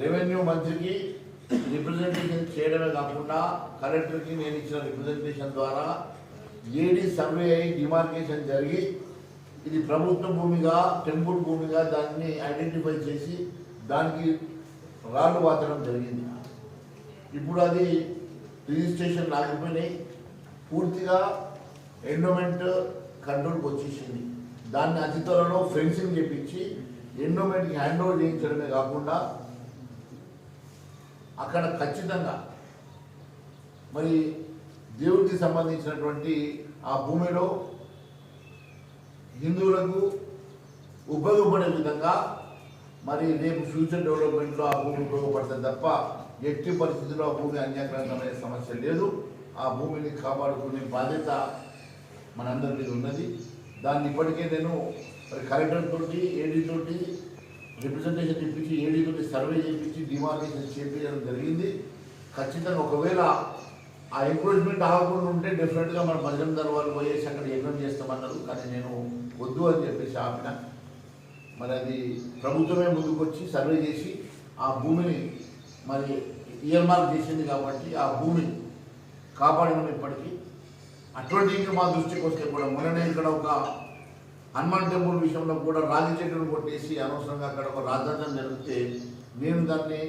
Revenue మంత్రికి representation చేయడమే కాకుండా కలెక్టర్కి నేను ఇచ్చిన రిప్రజెంటేషన్ ద్వారా ఏడీ సర్వే అయి డిమార్కేషన్ జరిగి ఇది ప్రభుత్వ భూమిగా టెంపుల్ భూమిగా దాన్ని ఐడెంటిఫై చేసి దానికి రాళ్ళు వాచడం జరిగింది. ఇప్పుడు అది రిజిస్ట్రేషన్ ఆగిపోయినాయి, పూర్తిగా ఎండోమెంట్ కంట్రోల్కి వచ్చేసింది. దాన్ని అతి త్వరలో ఫెన్సింగ్ చేపించి ఎండోమెంట్కి హ్యాండ్ ఓవర్ చేయించడమే కాకుండా అక్కడ ఖచ్చితంగా మరి దేవుడికి సంబంధించినటువంటి ఆ భూమిలో హిందువులకు ఉపయోగపడే విధంగా మరి రేపు ఫ్యూచర్ డెవలప్మెంట్లో ఆ భూమి ఉపయోగపడుతుంది తప్ప ఎట్టి పరిస్థితుల్లో ఆ భూమి అన్యాక్రాంతమైన సమస్య లేదు. ఆ భూమిని కాపాడుకునే బాధ్యత మనందరి మీద ఉన్నది. దాన్ని ఇప్పటికే నేను మరి కలెక్టర్ తోటి ఏడీ తోటి రిప్రజెంటేషన్ ఇప్పించి ఏడీ తోటి సర్వే చేయించి డిమార్కేషన్ చేయించడం జరిగింది. ఖచ్చితంగా ఒకవేళ ఆ ఎంక్రోచ్మెంట్ ఆగకుండా ఉంటే డెఫినెట్గా మన బజరందర్ వాళ్ళు పోయేసి అక్కడ యజ్ఞం చేస్తామన్నారు. కానీ నేను వద్దు అని చెప్పేసి ఆపిన. మరి అది ప్రభుత్వమే ముందుకు వచ్చి సర్వే చేసి ఆ భూమిని మరి ఇయర్ మార్క్ చేసింది కాబట్టి ఆ భూమిని కాపాడినాం ఇప్పటికీ. అటువంటి ఇంకా మా దృష్టికి వస్తే కూడా మొన్ననే ఇక్కడ ఒక హనుమాన్ టెంపుల్ విషయంలో కూడా రాగి చెట్టును కొట్టేసి అనవసరంగా అక్కడ ఒక రాజధాని జరిగితే నేను దాన్ని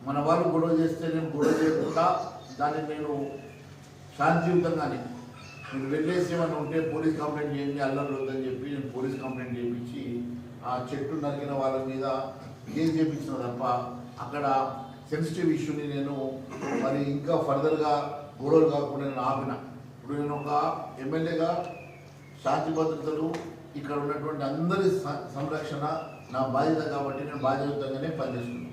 మన వాళ్ళు గొడవ చేస్తే నేను గొడవ చేయకుండా దాన్ని నేను శాంతియుతంగానే మీరు వెళ్ళేసి ఏమైనా ఉంటే పోలీస్ కంప్లైంట్ చేయండి, అల్లర్లు వద్దని చెప్పి నేను పోలీస్ కంప్లైంట్ చేయించి ఆ చెట్టు నరికిన వాళ్ళ మీద కేసు చేయించిన తప్ప అక్కడ సెన్సిటివ్ ఇష్యూని నేను మరి ఇంకా ఫర్దర్గా గొడవలు కాకుండా నేను ఆపిన. ఇప్పుడు నేను ఒక ఎమ్మెల్యేగా శాంతి భద్రతలు ఇక్కడ ఉన్నటువంటి అందరి సంరక్షణ నా బాధ్యత కాబట్టి నేను బాధ్యతగానే పనిచేస్తున్నాను.